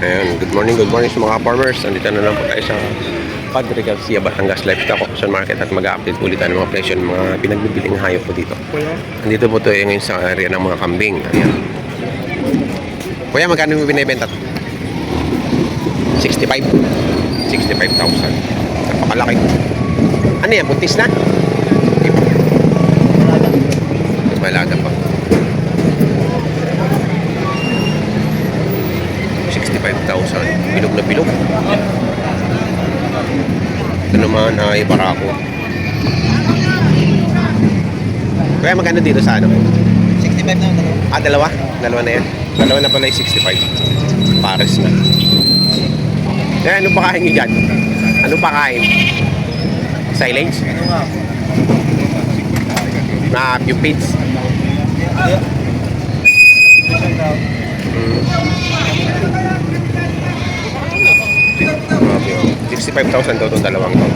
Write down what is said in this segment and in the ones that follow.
Ayan, good morning sa mga farmers. Nandito na lang po tayo sa Padre Garcia, Batangas Livestock Auction Market at mag-update ulit tayo ng mga presyo ng mga pinagbibiling hayop po dito. Nandito po tayo ngayon sa area ng mga kambing. Ayan. Kuya, magkano mo binibenta? 65. 65,000. Napakalaki. Ano yan? Buntis na? Malaga pa. 65,000. Bilog na bilog. Ito naman ay barako. Kaya magkano dito sa ano? 65 na ako. Dalawa? Dalawa na yan? Dalawa na pala yung 65. Pares na. Kaya anong pakain nyo dyan? Anong pakain? Silage? Na few feeds? 65,000 daw itong dalawang to.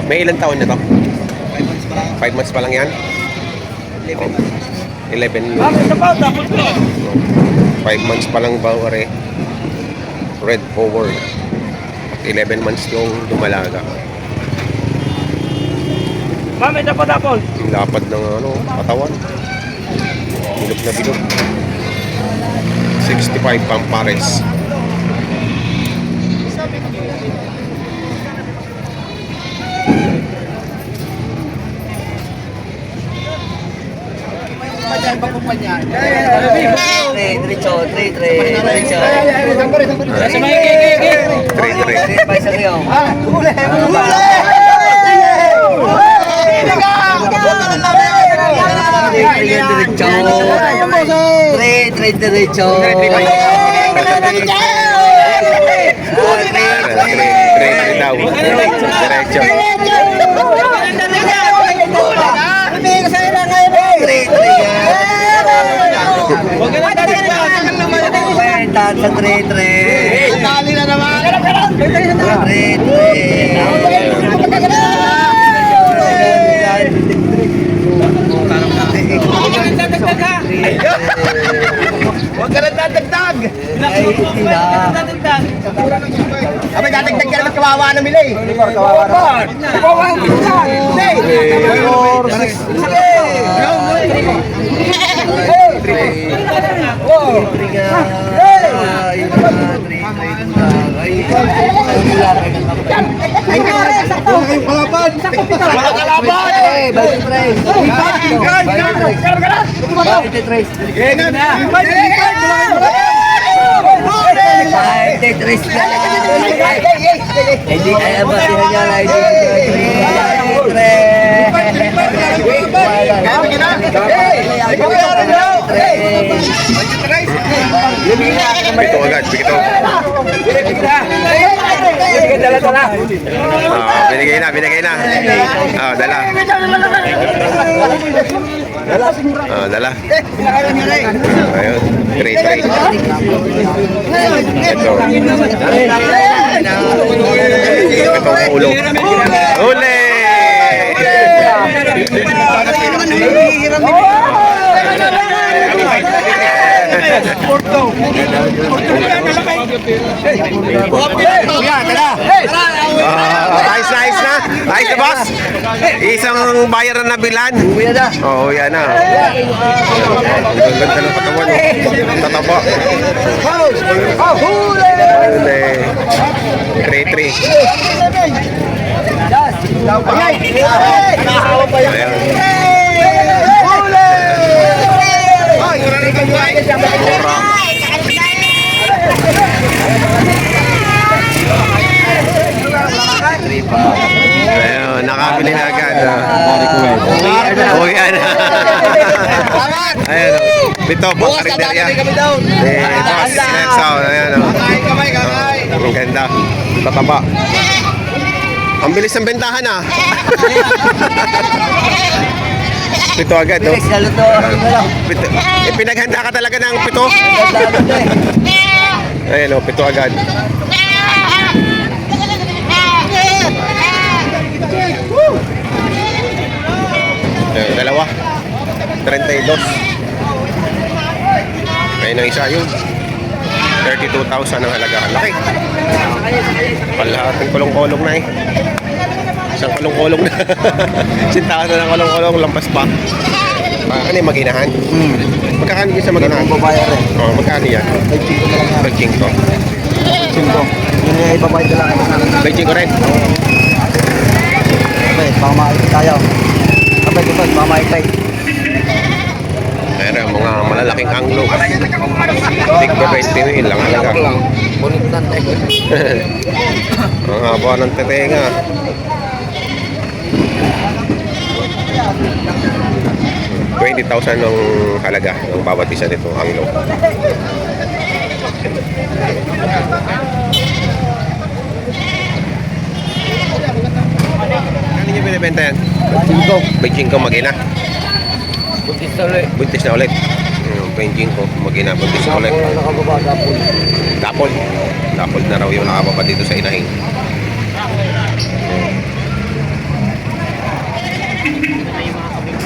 May ilang taon na to? 5 months pa lang yan? 11 5 months pa lang ba ore? Red forward. 11 months yung dumalaga. Mami, dapat. Lapad ng katawan. Bilog na bilog. 65 pampares. Diretso. Sa 3-3. Dali na naman. 3-3. Huwag ka nang dadagdag. Abay, dadagdag ka naman kawawa na mila eh. Kawawa naman. Kawawa hindi kaya ba sinagala Pito agad, pito. Binigay na. Dala. Dala. Ayun, trade. Ito ang ulo. Uli! Ayos na. Ayos na, boss. Isang bayaran na bilan. Oo, yan na. Ang ganda ng katawan. Tataba. Huli! 3-3. Ayun, nakabili na agad. Yan. Ayun, pito, pangkarinderya. Boss, next out. Ayun, ang ganda. Tataba. Ang bilis ng bentahan Pito agad, no? Pito. Pinaghanda ka talaga ng pito? Ayun, pito agad. Dalawa. 32. Ayun ang isa yun. 32,000 ang halaga. Ang laki. Palahating kulong-kulong na eh. Isang kulong-kulong na. Sintahan na ng kulong-kulong, lampas pa. Ano yung maginahan? Magkakano din sa maginahan? Babae rin. Oo, magkano yan? Beijing ko na lang yan. Beijing ko. Beijing ko. Yun yung ibabayad ko lang. Beijing ko rin. Okay, baka makikita tayo. Okay, dito, baka makikita. Pero mga malalaking anglo. Tigba 20 mil lang halaga. Bonit na tayo. Ang haba ng tetenga. $20,000 ang halaga ng bawat isa nito anglo. Ano niyo binibenta yan? Beijing ko. Beijing ko magina. Buntis na ulit. Buntis na ulit. Beijing ko magina. Buntis na ulit. Nakababa, dapol. Dapol. Dapol na raw yung nakababa dito sa inahin.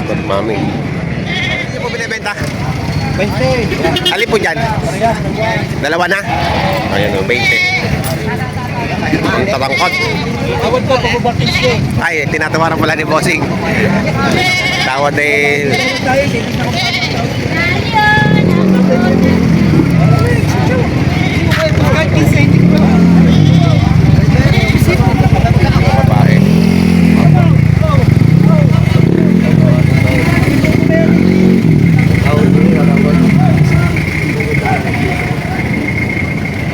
Good mami. Ano po binibenta? 20. Alin po dyan? Dalawa na? Ayan o, 20. Ang tatangkot. Awad ko, pagbabatis ko. Ay, tinatawaran pala ni Bossing. Tawad eh. Babae.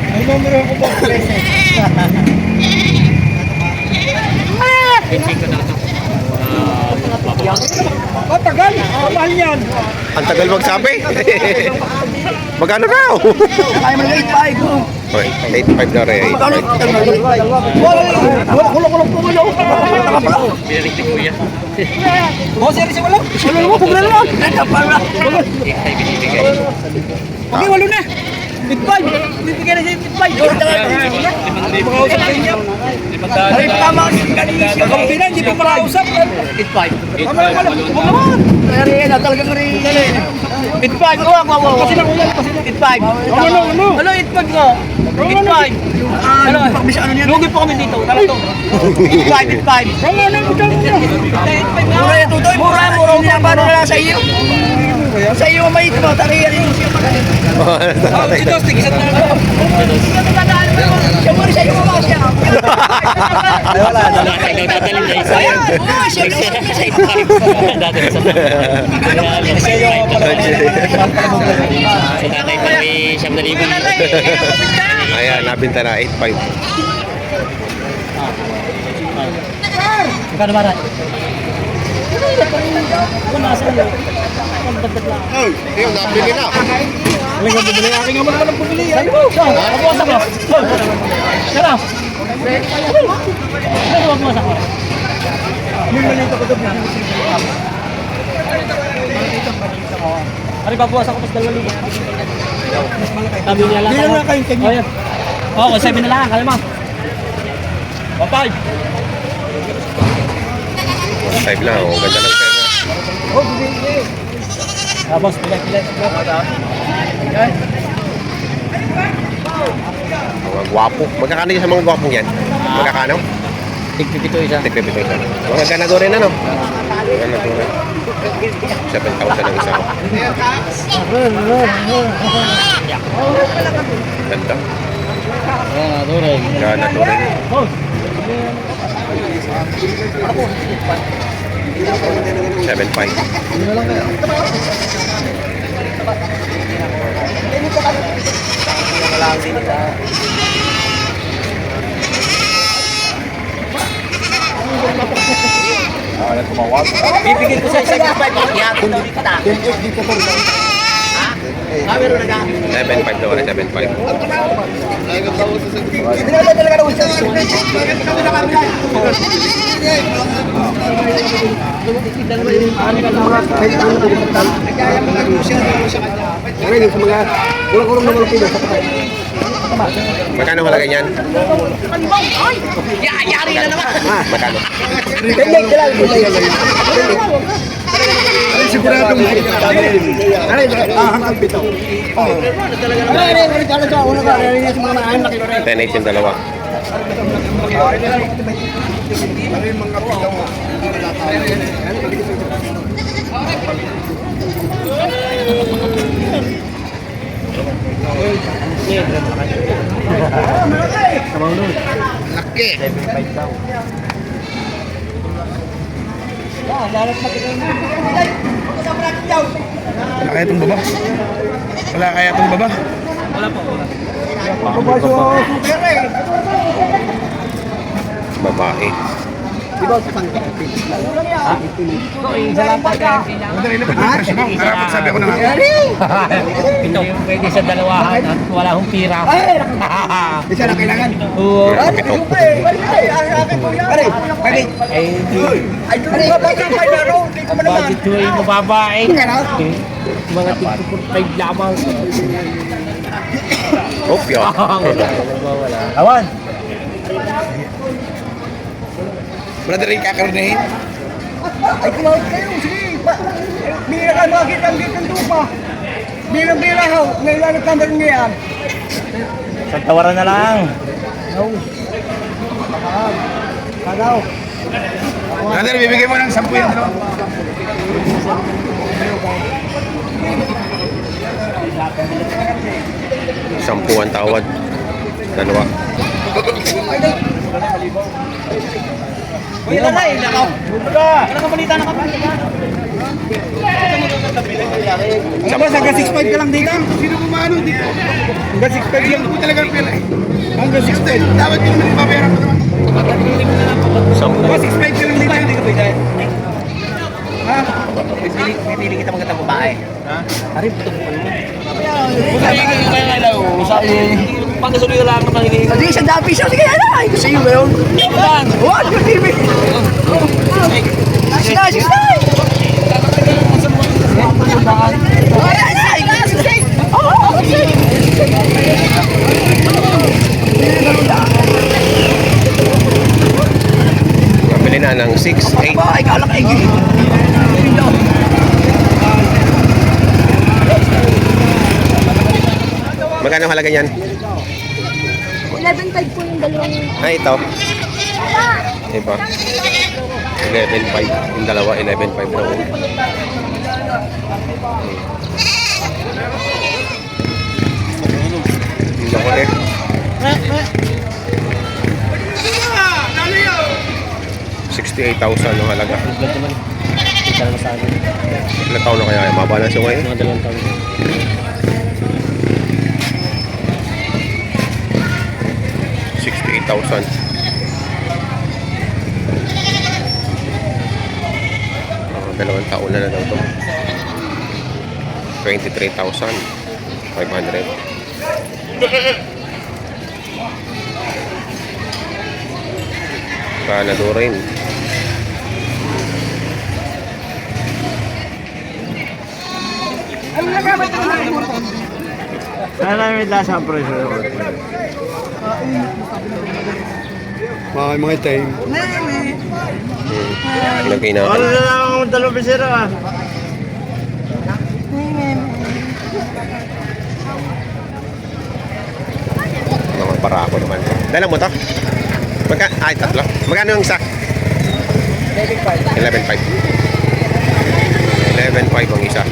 May numero ko po, present. Tagal! Mahal yan! Ang tagal magsabi. Magkano raw? Ay, may 8.5. Oy, 8.5 na rin. 8.5. Wala kulong-kulong po mo. Binaritig ko yan. Oh, seryoso wala? Wala naman, pugla naman. Kapal na. Okay, walo na. 8.5. Bibigyan na siya 8.5. Makausap kayo niya. Ay, tama kasi kanina. Kampi na, hindi pa makausap. 8.5. Tama lang pala. Huwag naman. Kaya yan, talagang rin. 8.5. Kasi na ulan. 8.5. Ano? 8.5 ko. 8.5. Ano? Lugi po kami dito. Tara to. 8.5. Kama na, magkano niya? 8.5. Mura yan, Tutoy. Mura. Hindi na ba na sa iyo? Sa iyo may ito. Tarihan yung siya magaling. Si Dostik, isang na lang. Siya mo rin sa iyo mga siya. Ay, wala. Dadaling na isa. Ayan. Oo, siya mo rin sa iyo. Dadaling sa Sa iyo pala. si tatay pa may 7,000. Ayan, nabinta na 8.5. Magkano ba rin? Wala sa iyo. Ay, yung nabili na. Aling ang bumili. Aking naman naman ang bumili. Sabi mo, kapuwasan ko. Kara. Kapuwasan ko. May malito ko doon. Ari babawasan ko mas 2,000. Sabi niya lang. Hindi lang kayo kanya. Oh, yan. Oo, 7 na lang, kalma. 1.5. 5 lang, oh. Ganda ng pera. Oh, bumili. Tapos, pilay. Mga gwapo. Magkakano yun sa mga gwapong yan? Magkakano? Tigpipito isa. Tigpipito isa. Mga ganado rin ano? Ganado rin. 7,000 ang isa ko. Ganda. Ganado rin. 7.5. Bibigyan ko sa isang 5. Yeah, kundi kita. 7.5 daw, 7.5. Magkano halaga niyan? Yari na naman. Magkano? Siguradong hanggang bitaw. Una ka, sa mga anak. 10-8 yung dalawa. Laki. Wala kaya itong baba? Wala kaya itong baba? Babae. Madali na pag-crush mo. Dapat sabi ko na nga. Ito, pwede sa dalawahan at wala hong pira. Isa na kailangan. Oo. Ito. Pwede. Budget ko ay mababae. Mga tig-45 lamang. Opyo. Wala. Awan. Brother, rin kakarnehin. Ay, kumawag kayo. Sige, bira ka bakit ang dito lupa. Bira-bira ho. Ngayon lang nagtandang ngayon. Sa tawaran na lang. Kadaw. Brother, bibigay mo ng 10 yan. Sampu ang tawad. Dalawa. Kuya na eh, nakaw. Ano ka balita na kapatid? Sabas, hanggang 6.5 ka lang dito. Sino kumano dito? Hanggang 6.5 lang po talaga ang pila eh. Hanggang 6.5. Dapat ko naman ipabayaran ko naman. Sampu. Hanggang 6.5 ka lang dito. Hindi ka pwede. Ha? May pili kita magandang babae. Ha? Arip, ito mo pala. Pagkasuloy lang ang pangingin. Hindi, isang dapi siya. Sige, ano? Ay, gusto yun ba yun? What? Yung TV. Sige, sige. Nabili na ng 6-8. Ay, kalak ay. Magkano ang halaga niyan? 11.5 po yung dalawang. Ay, ito. Diba? 11.5. Yung dalawa, 11.5 daw. Yung chocolate. 68,000 ang halaga. Dalawa sa akin. Ilang taon na kaya? Mabalance yung ngayon? Mga dalawang taon. 68,000. Dalawang taon na daw ito. 23,500. Canado rin. Sana may lasa ang presyo. Mga time. Lagay natin. na lang ang dalawang bisero ah. Mga para ako naman. Dala mo to? Ay, tatlo. Magkano yung isa? 11.5. 11.5 ang isa.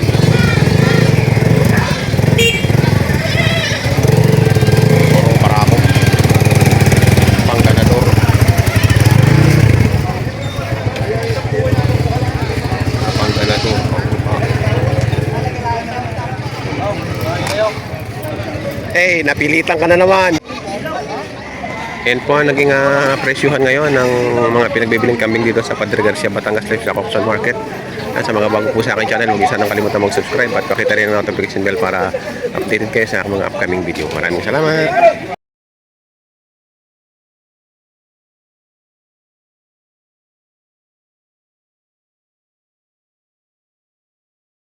Puro para ako. Pang ganador. Pang ganador. Hey, napilitan ka na naman. Yan po ang naging presyuhan ngayon ng mga pinagbibiling kambing dito sa Padre Garcia, Batangas Livestock Auction Market. At sa mga bago po sa aking channel, huwag niyo sanang kalimutan mag-subscribe at pakita rin ang notification bell para updated kayo sa mga upcoming video. Maraming salamat!